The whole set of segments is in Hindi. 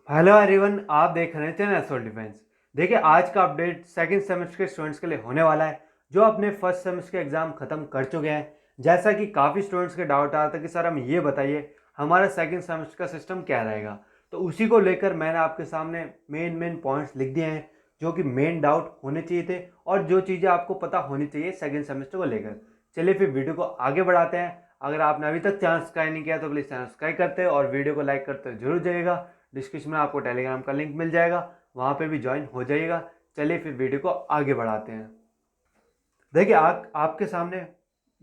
हेलो एवरीवन, आप देख रहे हैं चैनल एसोल डिफेंस। देखिए, आज का अपडेट सेकंड सेमेस्टर के स्टूडेंट्स के लिए होने वाला है जो अपने फर्स्ट सेमेस्टर के एग्जाम खत्म कर चुके हैं। जैसा कि काफ़ी स्टूडेंट्स के डाउट आ रहा था कि सर हम ये बताइए हमारा सेकंड सेमेस्टर का सिस्टम क्या रहेगा, तो उसी को लेकर मैंने आपके सामने मेन पॉइंट्स लिख दिए हैं जो कि मेन डाउट होने चाहिए थे और जो चीज़ें आपको पता होनी चाहिए सेकेंड सेमेस्टर को लेकर। चलिए फिर वीडियो को आगे बढ़ाते हैं। अगर आपने अभी तक चैनल सब्सक्राइब नहीं किया तो प्लीज़ चैनल सब्सक्राइब करते हैं और वीडियो को लाइक करते जरूर जाइएगा। डिस्क्रिप्शन में आपको टेलीग्राम का लिंक मिल जाएगा, वहाँ पे भी ज्वाइन हो जाइएगा। चलिए फिर वीडियो को आगे बढ़ाते हैं। देखिए, आपके सामने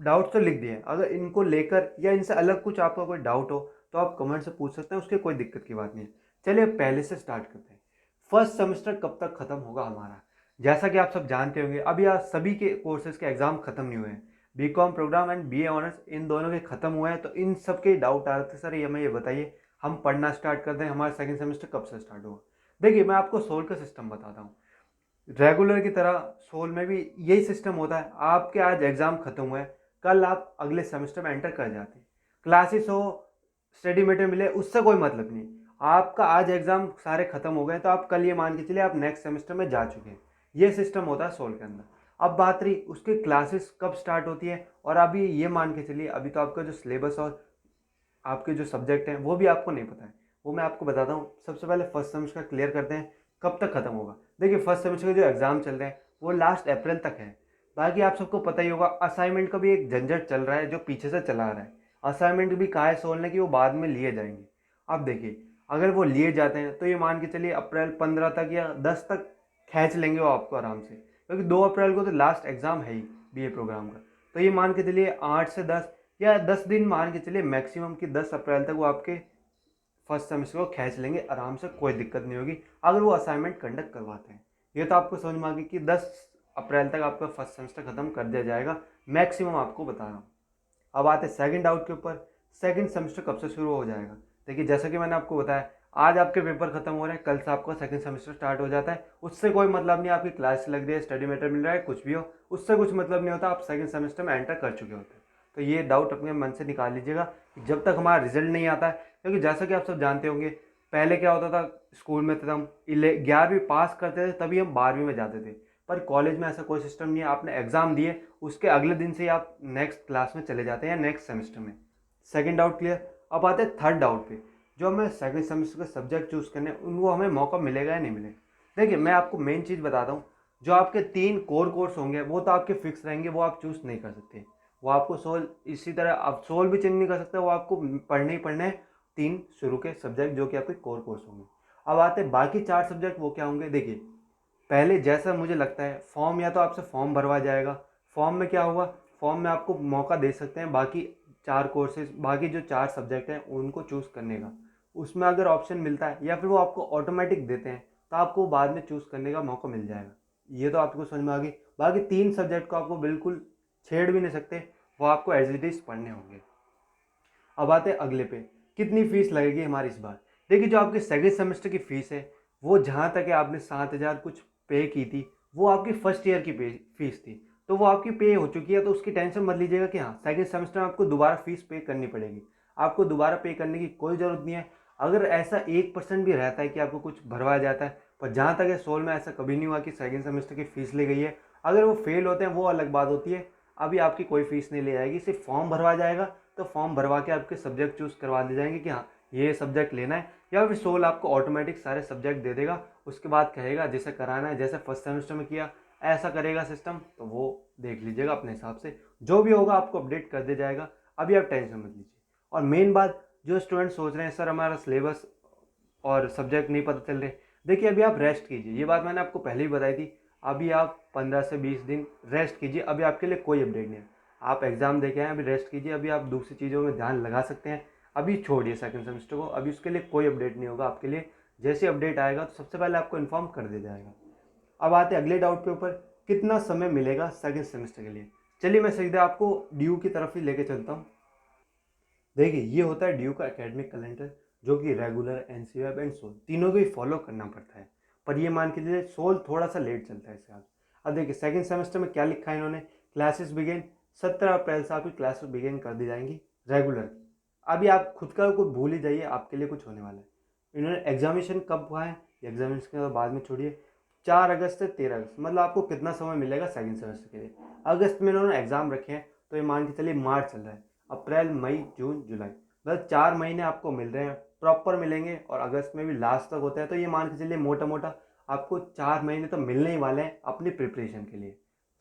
डाउट तो लिख दिए, अगर इनको लेकर या इनसे अलग कुछ आपका कोई डाउट हो तो आप कमेंट से पूछ सकते हैं, उसके कोई दिक्कत की बात नहीं है। चलिए पहले से स्टार्ट करते हैं। फर्स्ट सेमेस्टर कब तक खत्म होगा हमारा? जैसा कि आप सब जानते होंगे, अभी आज सभी के कोर्सेज के एग्जाम खत्म नहीं हुए हैं। BCom programme and BA honours इन दोनों के खत्म हुए हैं, तो इन सब के डाउट आ रहे थे सर ये हमें ये बताइए हम पढ़ना स्टार्ट कर दें, हमारा सेकंड सेमेस्टर कब से स्टार्ट होगा। देखिए, मैं आपको सोल का सिस्टम बताता हूँ। रेगुलर की तरह सोल में भी यही सिस्टम होता है। आपके आज एग्जाम खत्म हुए, कल आप अगले सेमेस्टर में एंटर कर जाते हैं। क्लासेस हो, स्टडी मटेरियल मिले, उससे कोई मतलब नहीं। आपका आज एग्जाम सारे खत्म हो गए तो आप कल ये मान के चलिए आप नेक्स्ट सेमेस्टर में जा चुके हैं। ये सिस्टम होता है सोल के अंदर। अब बात रही उसकी क्लासेस कब स्टार्ट होती है, और अभी ये मान के चलिए अभी तो आपका जो सिलेबस और आपके जो सब्जेक्ट हैं वो भी आपको नहीं पता है। वो मैं आपको बताता हूँ। सबसे पहले फर्स्ट सेमेस्टर का क्लियर करते हैं, कब तक खत्म होगा। देखिए, फर्स्ट सेमेस्टर के जो एग्जाम चल रहे हैं वो लास्ट अप्रैल तक है। बाकी आप सबको पता ही होगा, असाइनमेंट का भी एक झंझट चल रहा है जो पीछे से चला आ रहा है। असाइनमेंट भी कहा है सोल ने कि वो बाद में लिए जाएंगे। अब देखिए, अगर वो लिए जाते हैं तो ये मान के चलिए अप्रैल 15 तक या 10 तक खींच लेंगे वो आपको आराम से, क्योंकि 2 अप्रैल को तो लास्ट एग्जाम है ही बीए प्रोग्राम का। तो ये मान के चलिए 8 से 10 या 10 दिन मान के चलिए मैक्सिमम कि 10 अप्रैल तक वो आपके फर्स्ट सेमेस्टर को खींच लेंगे आराम से, कोई दिक्कत नहीं होगी अगर वो असाइनमेंट कंडक्ट करवाते हैं। ये तो आपको समझ में आ गई कि 10 अप्रैल तक आपका फर्स्ट सेमेस्टर खत्म कर दिया जाएगा, मैक्सिमम आपको बता रहा हूँ। अब आते हैं सेकंड डाउट के ऊपर, सेकंड सेमेस्टर कब से शुरू हो जाएगा। देखिए, जैसा कि मैंने आपको बताया, आज आपके पेपर खत्म हो रहे हैं, कल से आपका सेकंड सेमेस्टर स्टार्ट हो जाता है। उससे कोई मतलब नहीं आपकी क्लास लग रही है, स्टडी मटेरियल मिल रहा है, कुछ भी हो, उससे कुछ मतलब नहीं होता। आप सेकंड सेमेस्टर में एंटर कर चुके होते हैं। तो ये डाउट अपने मन से निकाल लीजिएगा कि जब तक हमारा रिजल्ट नहीं आता है, क्योंकि जैसा कि आप सब जानते होंगे, पहले क्या होता था, स्कूल में थे हम 11वीं पास करते थे तभी हम 12वीं में जाते थे। पर कॉलेज में ऐसा कोई सिस्टम नहीं है। आपने एग्जाम दिए, उसके अगले दिन से ही आप नेक्स्ट क्लास में चले जाते हैं या नेक्स्ट सेमेस्टर में। Second doubt clear. अब आते हैं थर्ड डाउट पे, जो हमें सेकंड सेमेस्टर के सब्जेक्ट चूज करने उनको हमें मौका मिलेगा या नहीं मिलेगा। देखिए, मैं आपको मेन चीज़ बताता हूँ। जो आपके 3 कोर्स होंगे वो तो आपके फिक्स रहेंगे, वो आप चूज नहीं कर सकते। वो आपको सोल इसी तरह आप सोल भी चेंज नहीं कर सकते, वो आपको पढ़ने ही पढ़ने हैं। 3 शुरू के सब्जेक्ट जो कि आपके कोर्स होंगे। अब आते हैं बाकी 4 सब्जेक्ट, वो क्या होंगे। देखिए, पहले जैसा मुझे लगता है, फॉर्म या तो आपसे फॉर्म भरवा जाएगा। फॉर्म में क्या होगा, फॉर्म में आपको मौका दे सकते हैं बाकी 4 कोर्सेज, बाकी जो 4 सब्जेक्ट हैं उनको चूज़ करने का। उसमें अगर ऑप्शन मिलता है या फिर वो आपको ऑटोमेटिक देते हैं तो आपको बाद में चूज़ करने का मौका मिल जाएगा। ये तो आपको समझ में आ गई। बाकी 3 सब्जेक्ट को आपको बिल्कुल छेड़ भी नहीं सकते, वो आपको एज इट इज़ पढ़ने होंगे। अब आते हैं अगले पे, कितनी फीस लगेगी हमारी इस बार। देखिए, जो आपके सेकेंड सेमेस्टर की फीस है वो जहाँ तक है आपने 7,000 कुछ पे की थी, वो आपकी फर्स्ट ईयर की पे फीस थी। तो वो आपकी पे हो चुकी है, तो उसकी टेंशन मत लीजिएगा कि हाँ सेकेंड सेमेस्टर में आपको दोबारा फीस पे करनी पड़ेगी। आपको दोबारा पे करने की कोई ज़रूरत नहीं है। अगर ऐसा 1% भी रहता है कि आपको कुछ भरवाया जाता है, पर जहाँ तक है सोल में ऐसा कभी नहीं हुआ कि सेकेंड सेमेस्टर की फ़ीस ली गई है। अगर वो फेल होते हैं वो अलग बात होती है। अभी आपकी कोई फीस नहीं ली जाएगी, सिर्फ फॉर्म भरवा जाएगा। तो फॉर्म भरवा के आपके सब्जेक्ट चूज करवा दिए जाएंगे कि हाँ ये सब्जेक्ट लेना है, या फिर सोल आपको ऑटोमेटिक सारे सब्जेक्ट दे देगा। उसके बाद कहेगा जैसे कराना है, जैसे फर्स्ट सेमेस्टर में किया ऐसा करेगा सिस्टम, तो वो देख लीजिएगा अपने हिसाब से। जो भी होगा आपको अपडेट कर दिया जाएगा, अभी आप टेंशन मत लीजिए। और मेन बात, जो स्टूडेंट सोच रहे हैं सर हमारा सिलेबस और सब्जेक्ट नहीं पता चल रहे, देखिए अभी आप रेस्ट कीजिए। ये बात मैंने आपको पहले ही बताई थी। अभी आप 15 से 20 दिन रेस्ट कीजिए, अभी आपके लिए कोई अपडेट नहीं है। आप एग्जाम दे के आए, अभी रेस्ट कीजिए, अभी आप दूसरी चीज़ों में ध्यान लगा सकते हैं। अभी छोड़िए सेकंड सेमेस्टर को, अभी उसके लिए कोई अपडेट नहीं होगा आपके लिए। जैसे अपडेट आएगा तो सबसे पहले आपको इन्फॉर्म कर दिया जाएगा। अब आते हैं अगले डाउट के ऊपर, कितना समय मिलेगा सेकंड सेमेस्टर के लिए। चलिए मैं सीधे आपको ड्यू की तरफ ही लेके चलता हूँ। देखिए, ये होता है ड्यू का एकेडमिक कैलेंडर, जो कि रेगुलर, एनसीईआरटी एंड सोल तीनों को ही फॉलो करना पड़ता है। पर ये मान के चलिए सोल थोड़ा सा लेट चलता है इससे आज। अब देखिए सेकंड सेमेस्टर में क्या लिखा है इन्होंने, क्लासेस बिगेन 17 अप्रैल से आपकी क्लासेस बिगेन कर दी जाएंगी रेगुलर। अभी आप खुद का कुछ भूल ही जाइए, आपके लिए कुछ होने वाला है। इन्होंने एग्जामिनेशन कब हुआ है, एग्जामिनेशन के बाद में छोड़िए, 4 अगस्त से 13 अगस्त, मतलब आपको कितना समय मिलेगा सेकंड सेमेस्टर के लिए। अगस्त में इन्होंने एग्जाम रखे हैं, तो ये मान के चलिए मार्च चल रहा है, अप्रैल मई जून जुलाई, मतलब 4 महीने आपको मिल रहे हैं, प्रॉपर मिलेंगे। और अगस्त में भी लास्ट तक होता है, तो ये मान के चलिए मोटा मोटा आपको 4 महीने तो मिलने ही वाले हैं अपनी प्रिपरेशन के लिए।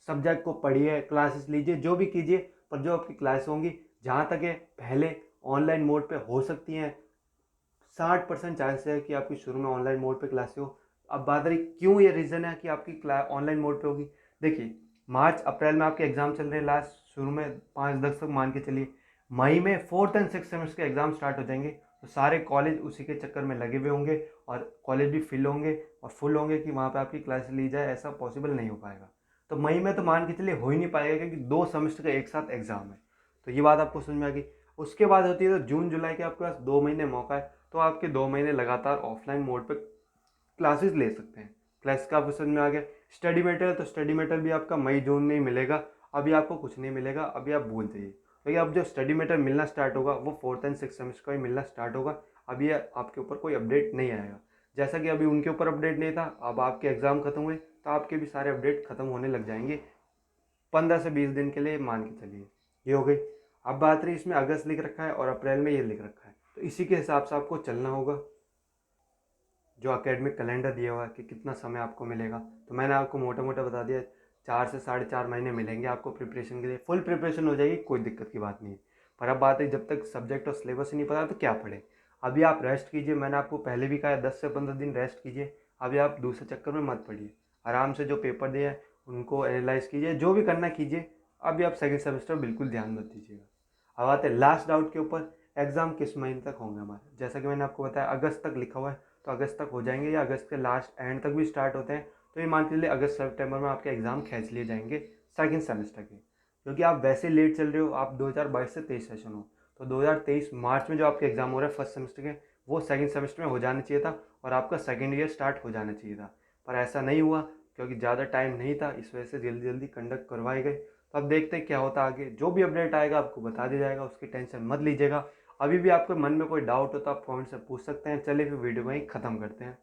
सब्जेक्ट को पढ़िए, क्लासेस लीजिए, जो भी कीजिए, पर जो आपकी क्लास होंगी जहाँ तक है पहले ऑनलाइन मोड पे हो सकती हैं, 60% चांस है कि आपकी शुरू में ऑनलाइन मोड पे क्लासेस हो। अब बात रही क्यों, ये रीज़न है कि आपकी क्लास ऑनलाइन मोड पे होगी। देखिए मार्च अप्रैल में आपके एग्जाम चल रहे हैं, लास्ट शुरू में 5-10 तक मान के चलिए, मई में 4th एंड 6th सेमेस्टर के एग्जाम स्टार्ट हो जाएंगे, तो सारे कॉलेज उसी के चक्कर में लगे हुए होंगे और कॉलेज भी फिल होंगे और फुल होंगे कि वहाँ पे आपकी क्लास ली जाए, ऐसा पॉसिबल नहीं हो पाएगा। तो मई में तो मान के चलिए हो ही नहीं पाएगा, क्योंकि 2 सेमेस्टर का एक साथ एग्जाम है। तो ये बात आपको समझ में आ गई। उसके बाद होती है तो जून जुलाई के आपके पास 2 महीने मौका है, तो आपके 2 महीने लगातार ऑफलाइन मोड पे क्लासेस ले सकते हैं। क्लास का आपको समझ में आ गया। स्टडी मटेरियल, तो स्टडी मटेरियल भी आपका मई जून में ही मिलेगा, अभी आपको कुछ नहीं मिलेगा, अभी आप भूल जाइए, क्योंकि अब जो स्टडी मटेरियल मिलना स्टार्ट होगा वो 4th एंड 6th सेमेस्टर का ही मिलना स्टार्ट होगा। अभी आपके ऊपर कोई अपडेट नहीं आएगा, जैसा कि अभी उनके ऊपर अपडेट नहीं था, अब आपके एग्जाम खत्म हुए तो आपके भी सारे अपडेट खत्म होने लग जाएंगे 15 से 20 दिन के लिए, मान के चलिए। ये हो गई। अब बात रही इसमें अगस्त लिख रखा है और अप्रैल में ये लिख रखा है, तो इसी के हिसाब से आपको चलना होगा। जो एकेडमिक कैलेंडर दिया हुआ है कि कितना समय आपको मिलेगा, तो मैंने आपको मोटा मोटा बता दिया, 4 से 4.5 महीने मिलेंगे आपको प्रिपरेशन के लिए। फुल प्रिपरेशन हो जाएगी, कोई दिक्कत की बात नहीं है। पर अब बात है, जब तक सब्जेक्ट और सिलेबस ही नहीं पता तो क्या पढ़े। अभी आप रेस्ट कीजिए, मैंने आपको पहले भी कहा है 10 से 15 दिन रेस्ट कीजिए। अभी आप दूसरे चक्कर में मत पढ़िए, आराम से जो पेपर दिए हैं उनको एनालाइज कीजिए, जो भी करना कीजिए। अभी आप सेकेंड सेमेस्टर बिल्कुल ध्यान मत दीजिएगा। अब आते हैं लास्ट डाउट के ऊपर, एग्जाम किस महीने तक होंगे हमारे। जैसा कि मैंने आपको बताया अगस्त तक लिखा हुआ है, तो अगस्त तक हो जाएंगे, या अगस्त के लास्ट एंड तक भी स्टार्ट होते हैं, तो ये मान के चलिए अगस्त सितंबर में आपके एग्जाम खींच लिए जाएंगे सेकंड सेमेस्टर के। क्योंकि आप वैसे लेट चल रहे हो, आप 2022 से 23 सेशन हो, तो 2023 मार्च में जो आपके एग्जाम हो रहे हैं फर्स्ट सेमेस्टर के, वो सेकंड सेमेस्टर में हो जाना चाहिए था और आपका सेकंड ईयर स्टार्ट हो जाना चाहिए था। पर ऐसा नहीं हुआ, क्योंकि ज़्यादा टाइम नहीं था, इस वजह से जल्दी जल्दी कंडक्ट करवाए गए। तो अब देखते हैं क्या होता है आगे, जो भी अपडेट आएगा आपको बता दिया जाएगा, उसकी टेंशन मत लीजिएगा। अभी भी आपके मन में कोई डाउट हो तो आप कमेंट से पूछ सकते हैं। चलिए फिर वीडियो को ही ख़त्म करते हैं।